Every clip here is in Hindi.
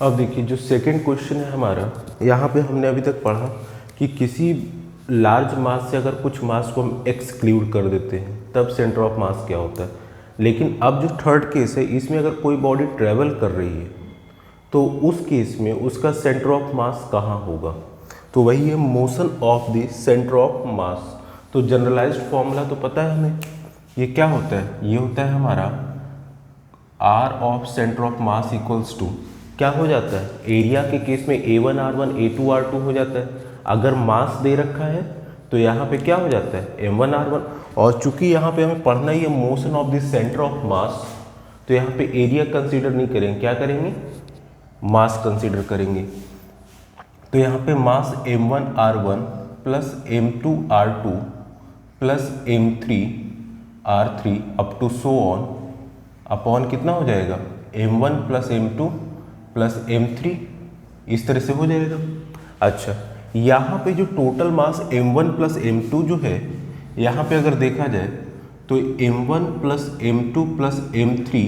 अब देखिए जो सेकंड क्वेश्चन है हमारा, यहाँ पे हमने अभी तक पढ़ा कि किसी लार्ज मास से अगर कुछ मास को हम एक्सक्लूड कर देते हैं तब सेंटर ऑफ मास क्या होता है। लेकिन अब जो थर्ड केस है इसमें अगर कोई बॉडी ट्रेवल कर रही है तो उस केस में उसका सेंटर ऑफ मास कहाँ होगा, तो वही है motion of the centre of मास। तो जनरलाइज्ड फॉर्मूला तो पता है हमें, ये क्या होता है, ये होता है हमारा R of centre of mass equals to क्या हो जाता है, एरिया के केस में A1 R1 A2 R2 हो जाता है। अगर मास दे रखा है तो यहाँ पे क्या हो जाता है M1 R1, और चूंकि यहाँ पे हमें पढ़ना ही है motion of the centre of मास, तो यहाँ पे एरिया कंसीडर नहीं करेंगे, क्या करेंगे, मास कंसीडर करेंगे। तो यहाँ पे mass M1 R1 plus M2 R2 plus M3 R3 up to so on upon कितना हो जाएगा M1 plus M2 plus M3, इस तरह से हो जाएगा। अच्छा, यहाँ पे जो total mass M1 plus M2 जो है, यहाँ पे अगर देखा जाए तो M1 plus M2 plus M3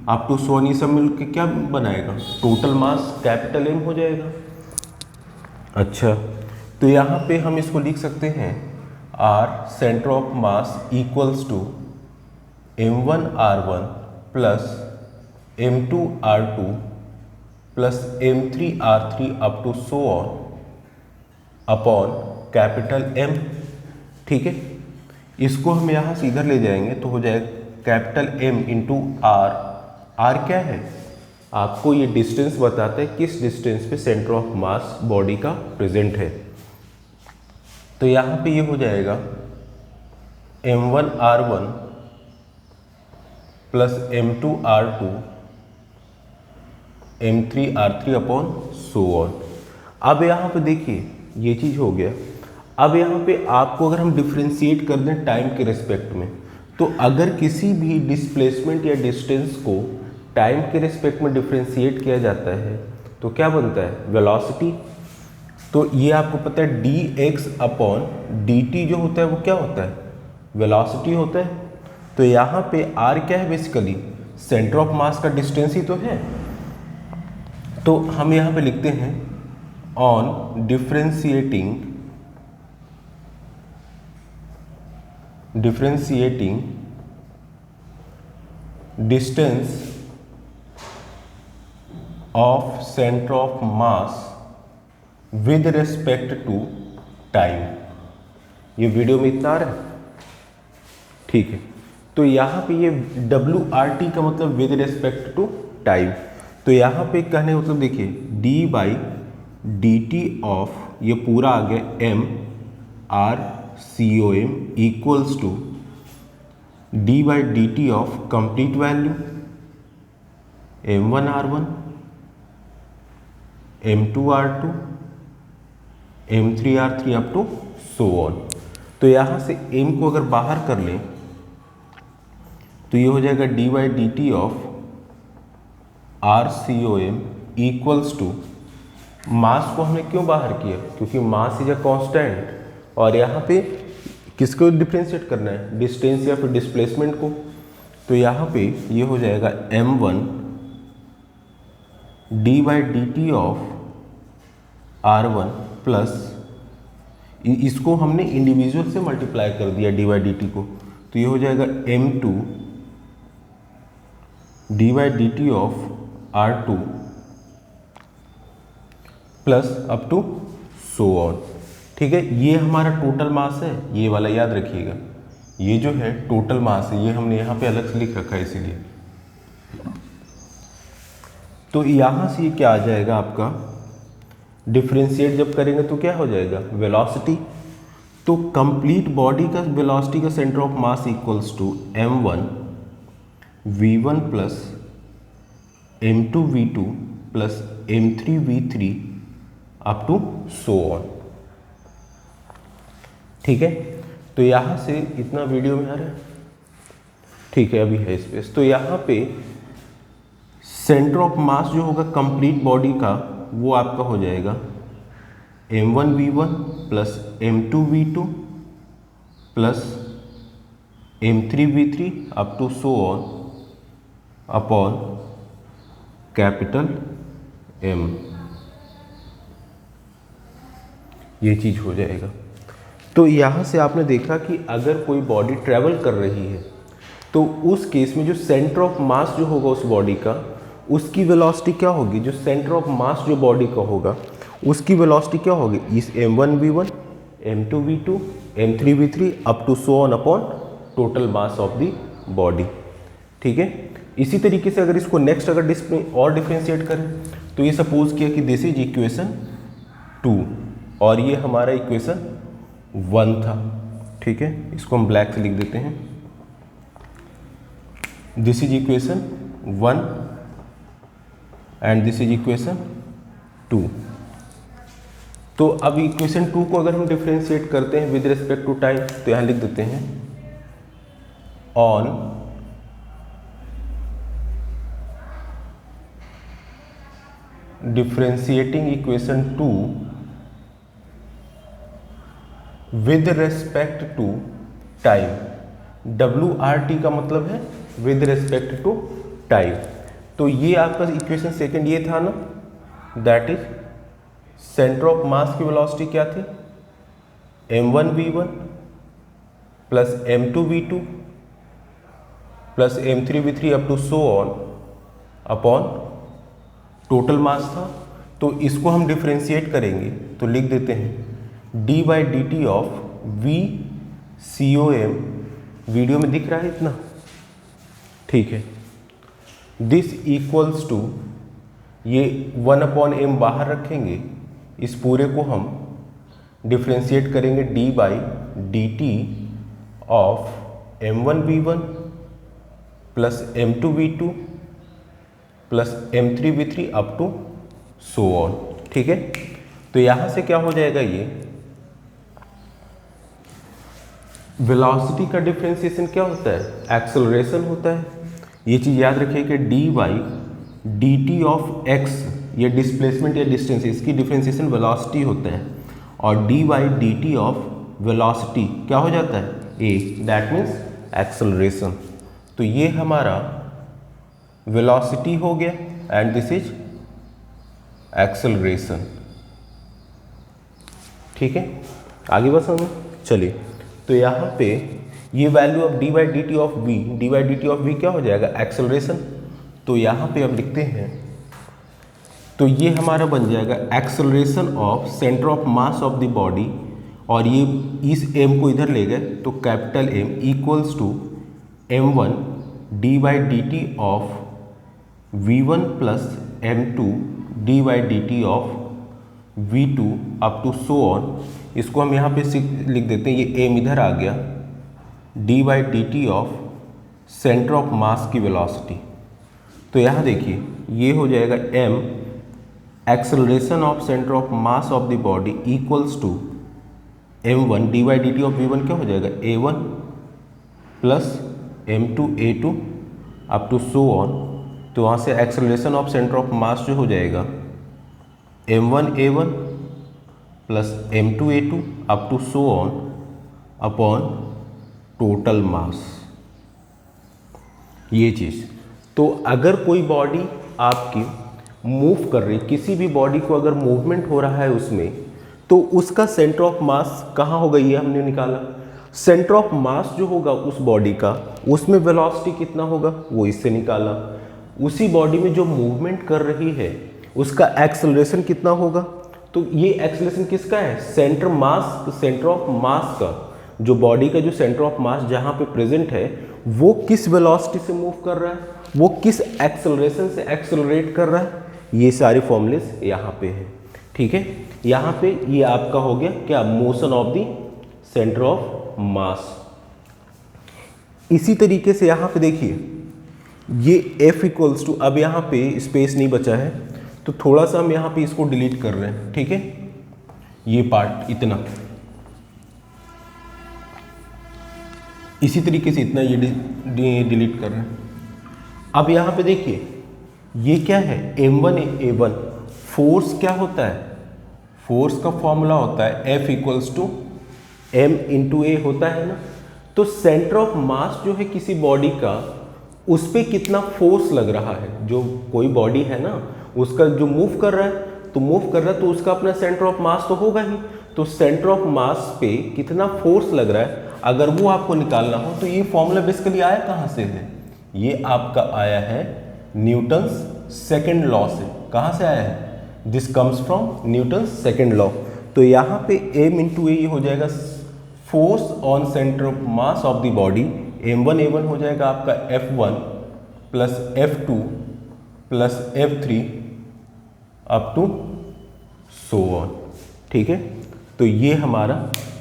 up to so on ये सब मिलकर क्या बनाएगा, टोटल मास कैपिटल M हो जाएगा। अच्छा, तो यहाँ पे हम इसको लिख सकते हैं R centre of mass equals to M1 R1 plus M2 R2 plus M3 R3 up to so on upon capital M। ठीक है, इसको हम यहाँ से इधर ले जाएंगे तो हो जाएगा capital M into R। R क्या है, आपको ये डिस्टेंस बताता है किस डिस्टेंस पे सेंटर ऑफ मास बॉडी का प्रेजेंट है। तो यहाँ पे ये हो जाएगा M1 R1 plus M2 R2 M3 R3 upon so on. अब यहाँ पे देखिए ये चीज़ हो गया। अब यहाँ पे आपको अगर हम डिफ्रेंशिएट कर दें टाइम के रिस्पेक्ट में, तो अगर किसी भी डिस्प्लेसमेंट या डिस्टेंस को टाइम के रिस्पेक्ट में डिफ्रेंशिएट किया जाता है तो क्या बनता है, वेलोसिटी। तो ये आपको पता है dx अपॉन dt जो होता है वो क्या होता है, वेलोसिटी होता है। तो यहाँ पे r क्या है, बेसिकली सेंटर ऑफ मास का डिस्टेंस ही तो है। तो हम यहाँ पे लिखते हैं on differentiating distance of centre of mass with respect to time. ये वीडियो में इतना आ रहा है, ठीक है। तो यहाँ पे ये WRT का मतलब विद रेस्पेक्ट टू टाइम। तो यहाँ पे कहने मतलब देखिए d by D T of ये पूरा आ गया M R COM equals to d by D T of complete value M1 R1 M2 R2 M3 R3 up to so on. तो यहाँ से M को अगर बाहर कर लें तो ये हो जाएगा d by D T of RCOM equals to, मास को हमने क्यों बाहर किया, क्योंकि मास इज अ कांस्टेंट, और यहाँ पे किसको डिफ्रेंशिएट करना है, डिस्टेंस या फिर डिस्प्लेसमेंट को। तो यहाँ पे ये हो जाएगा M1 d by D T of R1 plus इसको हमने इंडिविजुअल से मल्टीप्लाई कर दिया d बाई डी टी को, तो ये हो जाएगा M2 d by D T of R2 plus up to so on. ठीक है, ये हमारा टोटल मास है, ये वाला याद रखिएगा, ये जो है टोटल मास है, ये हमने यहाँ पे अलग से लिख रखा है इसीलिए। तो यहाँ से ये क्या आ जाएगा आपका, डिफ्रेंशिएट जब करेंगे तो क्या हो जाएगा, वेलोसिटी। तो कंप्लीट बॉडी का वेलोसिटी का centre of mass equals to M1 V1 plus M2 V2 plus M3 V3 up to so on. ठीक है, तो यहाँ से इतना वीडियो में आ रहा है, ठीक है, अभी है स्पेस। तो यहाँ पे सेंटर ऑफ मास जो होगा कंप्लीट बॉडी का वो आपका हो जाएगा M1 V1 plus M2 V2 plus M3 V3 up to so on upon capital m, ये चीज़ हो जाएगा। तो यहाँ से आपने देखा कि अगर कोई बॉडी ट्रैवल कर रही है तो उस केस में जो सेंटर ऑफ मास जो होगा उस बॉडी का, उसकी वेलोसिटी क्या होगी, जो सेंटर ऑफ मास जो बॉडी का होगा उसकी वेलोसिटी क्या होगी, इस m1 v1, m2 v2, m3 v3 up to so on upon total mass of the body. ठीक है। इसी तरीके से अगर इसको नेक्स्ट अगर और डिफ्रेंशिएट करें तो ये सपोज किया कि दिस इज इक्वेशन 2 और ये हमारा इक्वेशन 1 था। ठीक है, इसको हम ब्लैक से लिख देते हैं। This is equation 1 and this is equation 2। तो अब इक्वेशन 2 को अगर हम डिफ्रेंशिएट करते हैं विद रिस्पेक्ट टू टाइम तो यहां लिख देते हैं on differentiating equation 2 with respect to time. WRT का मतलब है विद रेस्पेक्ट टू टाइम। तो ये आपका इक्वेशन सेकंड ये था ना, that is centre of mass की वेलोसिटी क्या थी, m1 v1 plus m2 v2 plus m3 v3 up to so on upon total mass था। तो इसको हम डिफ्रेंशिएट करेंगे तो लिख देते हैं d by D T of v COM, video में दिख रहा है इतना, ठीक है। दिस इक्वल्स टू, ये 1 अपॉन m बाहर रखेंगे, इस पूरे को हम डिफ्रेंशिएट करेंगे d by D T of m1 v1 plus m2 v2 plus m3 v3 up to so on. ठीक है, तो यहां से क्या हो जाएगा, ये वेलोसिटी का डिफ्रेंशिएशन क्या होता है, एक्सेलरेशन होता है। ये चीज याद रखिए कि d by D T of x, ये डिस्प्लेसमेंट या डिस्टेंस, इसकी डिफ्रेंशिएशन वेलोसिटी होता है, और d by D T of velocity क्या हो जाता है, a, दैट मीन्स एक्सेलरेशन। तो ये हमारा वेलोसिटी हो गया एंड दिस इज एक्सेलरेशन। ठीक है, आगे बस हमें चलिए। तो यहाँ पे ये value of d by D T of v, d by D T of v क्या हो जाएगा, एक्सेलरेशन। तो यहाँ पे अब लिखते हैं, तो ये हमारा बन जाएगा acceleration of centre of mass of the body, और ये इस m को इधर ले गए तो capital M equals to m1 d by D T of v1 plus m2 d by D T of v2 up to so on. इसको हम यहाँ पे लिख देते हैं, ये m इधर आ गया, d by D T of centre of mass की वेलोसिटी। तो यहाँ देखिए ये हो जाएगा m acceleration of centre of mass of the body equals to m1 d by D T of v1 क्या हो जाएगा, a1 plus m2 a2 up to so on. तो वहाँ से acceleration of centre of mass जो हो जाएगा m1 a1 plus m2 a2 up to so on upon total मास, ये चीज़। तो अगर कोई बॉडी आपकी मूव कर रही, किसी भी बॉडी को अगर मूवमेंट हो रहा है उसमें, तो उसका सेंटर ऑफ मास कहाँ होगा, ये हमने निकाला। सेंटर ऑफ मास जो होगा उस बॉडी का, उसमें वेलोसिटी कितना होगा वो इससे निकाला। उसी बॉडी में जो मूवमेंट कर रही है उसका एक्सेलरेशन कितना होगा, तो ये एक्सेलरेशन किसका है, सेंटर मास, सेंटर ऑफ मास का, जो बॉडी का जो सेंटर ऑफ मास जहाँ पे प्रेजेंट है वो किस वेलोसिटी से मूव कर रहा है, वो किस एक्सेलरेशन से एक्सेलरेट कर रहा है, ये सारे फॉर्मूलेस यहाँ पे है। ठीक है, यहाँ पे ये आपका हो गया क्या, motion of the centre of मास। इसी तरीके से यहाँ पे देखिए ये F इक्वल्स टू, अब यहाँ पे स्पेस नहीं बचा है तो थोड़ा सा हम यहाँ पे इसको डिलीट कर रहे हैं। ठीक है, ये पार्ट इतना, इसी तरीके से इतना ये डिलीट कर रहे हैं। अब यहाँ पे देखिए ये क्या है, m1 a1, फोर्स क्या होता है, फोर्स का फॉर्मूला होता है F equals to m into A होता है ना। तो सेंटर ऑफ मास जो है किसी बॉडी का, उस पर कितना फोर्स लग रहा है। जो कोई बॉडी है ना, उसका जो मूव कर रहा है, तो मूव कर रहा है तो उसका अपना सेंटर ऑफ मास तो होगा ही। तो सेंटर ऑफ मास पे कितना फोर्स लग रहा है, अगर वो आपको निकालना हो तो ये फॉर्मूला बेसिकली आया कहाँ से है? ये आपका आया है न्यूटन्स सेकेंड लॉ से। कहाँ से आया है? This comes from Newton's second law. तो यहाँ पे m इंटू ए हो जाएगा force on centre of mass of the body. m1 हो जाएगा आपका F1 plus F2 plus F3 up to so on. ठीक है, तो ये हमारा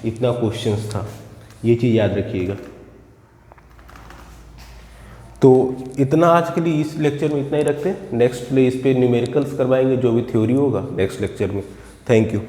इतना क्वेश्चंस था, ये चीज़ याद रखिएगा। तो इतना आज के लिए इस लेक्चर में इतना ही रखते हैं। नेक्स्ट इस पे न्यूमेरिकल्स करवाएंगे, जो भी थ्योरी होगा नेक्स्ट लेक्चर में। Thank you.